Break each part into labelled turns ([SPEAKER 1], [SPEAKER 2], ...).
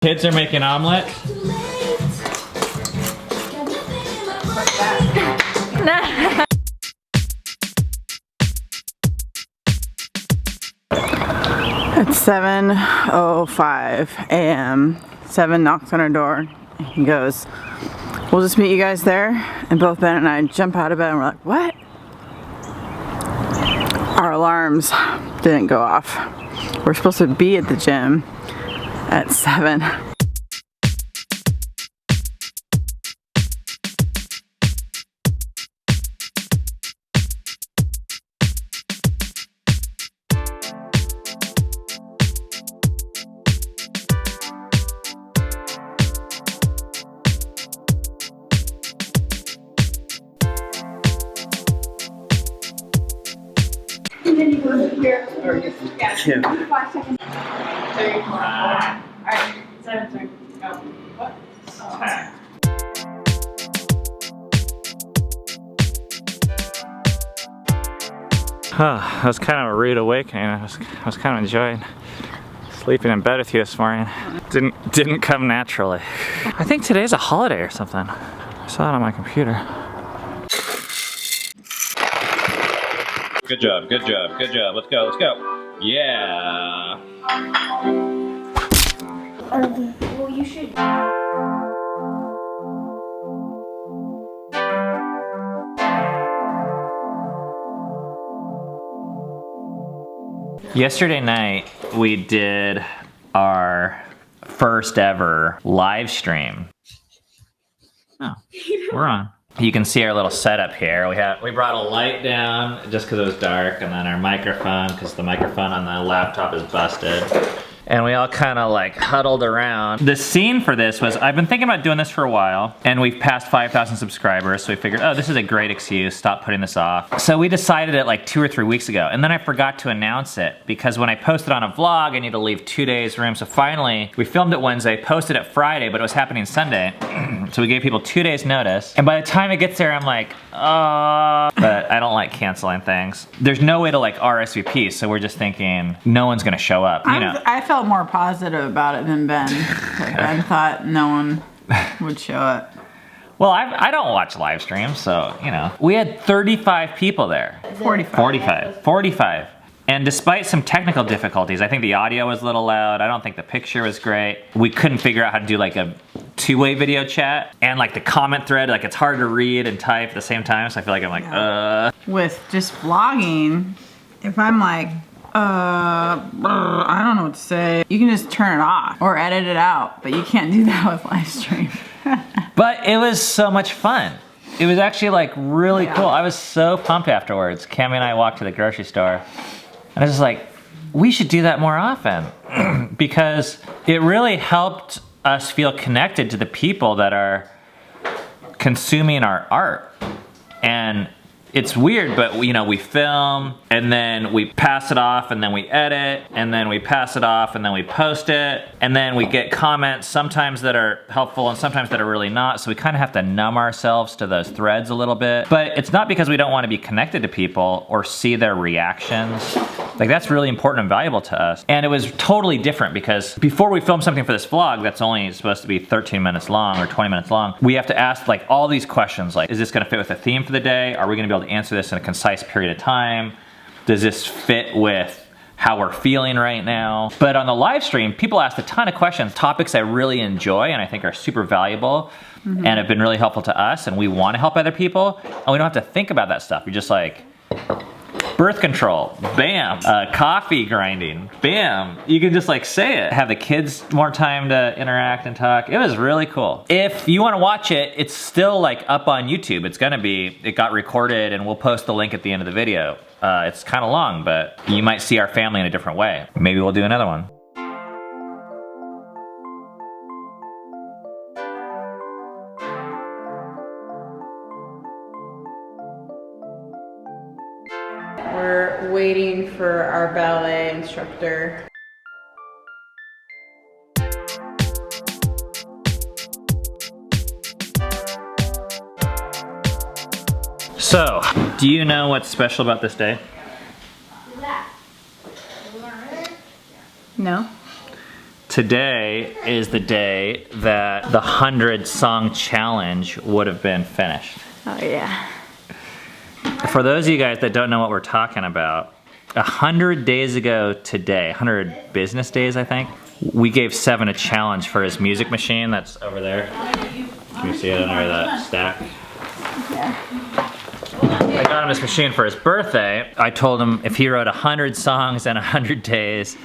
[SPEAKER 1] Kids are making omelet.
[SPEAKER 2] It's 7:05 a.m. 7 knocks on our door. He goes, "We'll just meet you guys there." And both Ben and I jump out of bed and we're like, "What?" Our alarms didn't go off. We're supposed to be at the gym at 7.
[SPEAKER 3] And then you go here. Yeah. 5 seconds. Alright, 7 seconds. Go. What?
[SPEAKER 1] That was kind of a rude awakening. I was kind of enjoying sleeping in bed with you this morning. Didn't come naturally. I think today's a holiday or something. I saw it on my computer. Good job, good job, good job. Let's go, let's go. Yeah.
[SPEAKER 3] Well, you should.
[SPEAKER 1] Yesterday night, we did our first ever live stream. Oh, we're on. You can see our little setup here. We brought a light down just because it was dark, and then our microphone because the microphone on the laptop is busted. And we all kind of like huddled around. The scene for this was, I've been thinking about doing this for a while, and we've passed 5,000 subscribers, so we figured, oh, this is a great excuse, stop putting this off. So we decided it like 2 or 3 weeks ago, and then I forgot to announce it, because when I posted on a vlog, I need to leave 2 days room, so finally, we filmed it Wednesday, posted it Friday, but it was happening Sunday, so we gave people 2 days notice, and by the time it gets there, I'm like, oh, but I don't like canceling things. There's no way to like RSVP, so we're just thinking, no one's gonna show up, you know.
[SPEAKER 2] I felt more positive about it than Ben. Like, I thought no one would show up.
[SPEAKER 1] Well, I don't watch live streams, so, you know. We had 35 people there. 45. And despite some technical difficulties, I think the audio was a little loud. I don't think the picture was great. We couldn't figure out how to do like a two-way video chat. And like the comment thread, like it's hard to read and type at the same time. So I feel like I'm like,
[SPEAKER 2] With just vlogging, if I'm like, I don't know what to say, you can just turn it off or edit it out, but you can't do that with live stream.
[SPEAKER 1] But it was so much fun. It was actually like really cool. I was so pumped afterwards. Cammy and I walked to the grocery store, and I was just like, we should do that more often because it really helped us feel connected to the people that are consuming our art. And it's weird, but you know, we film and then we pass it off and then we edit and then we pass it off and then we post it and then we get comments sometimes that are helpful and sometimes that are really not, so we kind of have to numb ourselves to those threads a little bit. But it's not because we don't want to be connected to people or see their reactions. Like, that's really important and valuable to us. And it was totally different because before we film something for this vlog that's only supposed to be 13 minutes long or 20 minutes long, we have to ask like all these questions like, is this gonna fit with the theme for the day? Are we gonna be able to answer this in a concise period of time? Does this fit with how we're feeling right now? But on the live stream, people asked a ton of questions, topics I really enjoy and I think are super valuable and have been really helpful to us, and we wanna help other people, and we don't have to think about that stuff. You're just like, birth control, bam. Coffee grinding, bam. You can just like say it. Have the kids more time to interact and talk. It was really cool. If you want to watch it, it's still like up on YouTube. It got recorded and we'll post the link at the end of the video. It's kind of long, but you might see our family in a different way. Maybe we'll do another one.
[SPEAKER 2] We're waiting for our ballet instructor.
[SPEAKER 1] So, do you know what's special about this day?
[SPEAKER 2] No.
[SPEAKER 1] today is the day that the 100 song challenge would have been finished.
[SPEAKER 4] Oh yeah.
[SPEAKER 1] For those of you guys that don't know what we're talking about, 100 days ago today, 100 business days I think, we gave Seven a challenge for his music machine that's over there. Can you see it under that stack?
[SPEAKER 4] Yeah.
[SPEAKER 1] I got him this machine for his birthday. I told him if he wrote 100 songs in 100 days,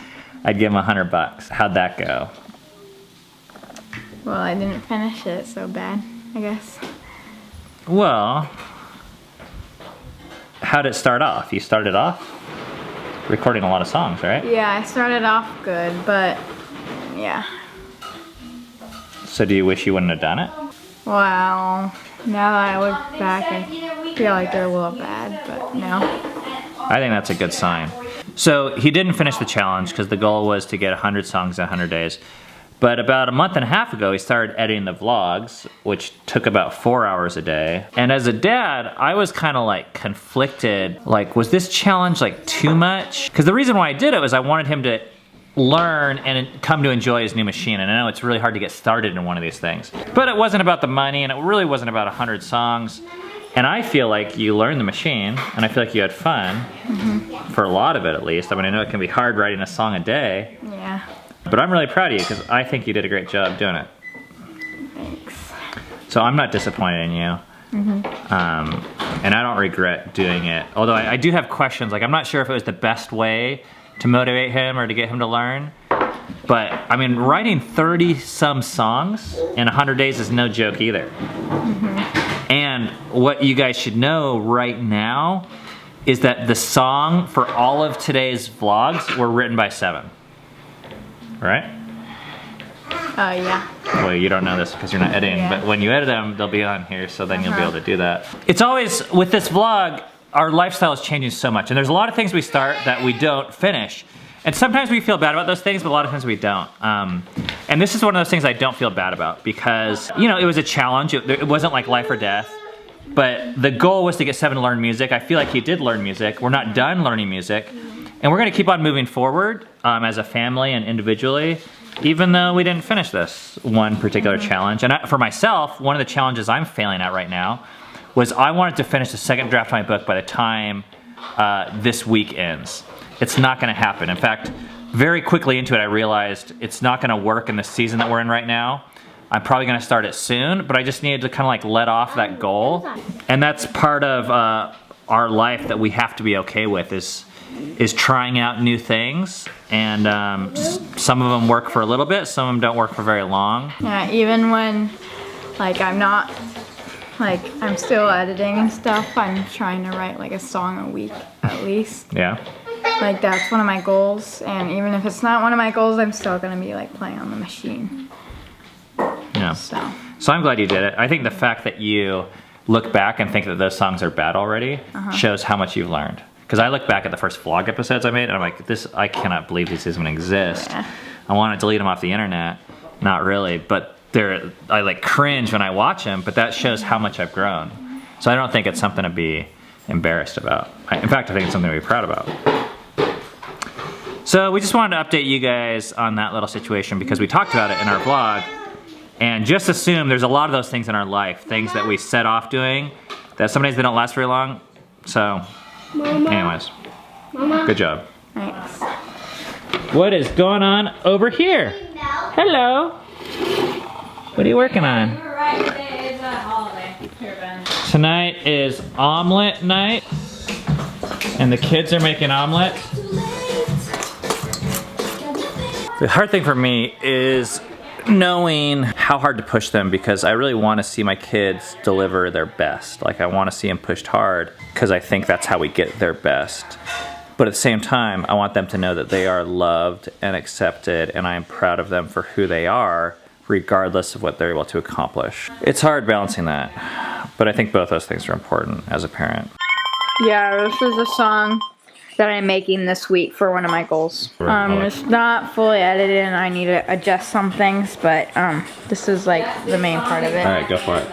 [SPEAKER 1] I'd give him $100. How'd that go?
[SPEAKER 4] Well, I didn't finish it so bad, I guess.
[SPEAKER 1] Well, how'd it start off? You started off recording a lot of songs, right?
[SPEAKER 4] Yeah, I started off good, but yeah.
[SPEAKER 1] So do you wish you wouldn't have done it?
[SPEAKER 4] Well, now that I look back, I feel like they're a little bad, but no.
[SPEAKER 1] I think that's a good sign. So he didn't finish the challenge because the goal was to get 100 songs in 100 days. But about a month and a half ago, he started editing the vlogs, which took about 4 hours a day. And as a dad, I was kind of like conflicted. Like, was this challenge like too much? Because the reason why I did it was I wanted him to learn and come to enjoy his new machine. And I know it's really hard to get started in one of these things. But it wasn't about the money, and it really wasn't about 100 songs. And I feel like you learned the machine, and I feel like you had fun, for a lot of it at least. I mean, I know it can be hard writing a song a day.
[SPEAKER 4] Yeah.
[SPEAKER 1] But I'm really proud of you because I think you did a great job doing it.
[SPEAKER 4] Thanks.
[SPEAKER 1] So I'm not disappointed in you. And I don't regret doing it. Although I do have questions. Like, I'm not sure if it was the best way to motivate him or to get him to learn. But I mean, writing 30-some songs in 100 days is no joke either. And what you guys should know right now is that the song for all of today's vlogs were written by Seven. Right?
[SPEAKER 4] Yeah.
[SPEAKER 1] Well, you don't know this because you're not editing,
[SPEAKER 4] Yeah.
[SPEAKER 1] but when you edit them, they'll be on here, so then you'll be able to do that. It's always, with this vlog, our lifestyle is changing so much, and there's a lot of things we start that we don't finish. And sometimes we feel bad about those things, but a lot of times we don't. And this is one of those things I don't feel bad about because, you know, it was a challenge. It wasn't like life or death, but the goal was to get Seven to learn music. I feel like he did learn music. We're not done learning music. And we're gonna keep on moving forward as a family and individually, even though we didn't finish this one particular challenge. And for myself, one of the challenges I'm failing at right now was I wanted to finish the second draft of my book by the time this week ends. It's not gonna happen. In fact, very quickly into it, I realized it's not gonna work in the season that we're in right now. I'm probably gonna start it soon, but I just needed to kind of like let off that goal. And that's part of our life that we have to be okay with is trying out new things. And some of them work for a little bit, some of them don't work for very long.
[SPEAKER 4] Yeah, even when, like, I'm still editing and stuff, I'm trying to write like a song a week at least.
[SPEAKER 1] Yeah.
[SPEAKER 4] Like, that's one of my goals, and even if it's not one of my goals, I'm still gonna be like playing on the machine.
[SPEAKER 1] Yeah. So I'm glad you did it. I think the fact that you look back and think that those songs are bad already shows how much you've learned. Because I look back at the first vlog episodes I made and I'm like, I cannot believe these even exist.
[SPEAKER 4] Yeah.
[SPEAKER 1] I want to delete them off the internet. Not really, but I like cringe when I watch them, but that shows how much I've grown. So I don't think it's something to be embarrassed about. In fact, I think it's something to be proud about. So we just wanted to update you guys on that little situation because we talked about it in our vlog. And just assume there's a lot of those things in our life, things that we set off doing, that sometimes they don't last very long. So, anyways, good job.
[SPEAKER 4] Thanks.
[SPEAKER 1] What is going on over here? Hello. What are you working on?
[SPEAKER 4] Today is a holiday. Here, Ben.
[SPEAKER 1] Tonight is omelet night, and the kids are making omelets. The hard thing for me is knowing how hard to push them because I really want to see my kids deliver their best. Like, I want to see them pushed hard because I think that's how we get their best. But at the same time, I want them to know that they are loved and accepted, and I am proud of them for who they are, regardless of what they're able to accomplish. It's hard balancing that, but I think both those things are important as a parent.
[SPEAKER 4] Yeah, this is a song that I'm making this week for one of my goals. It's not fully edited and I need to adjust some things, but this is like the main part of it.
[SPEAKER 1] All right, go for it.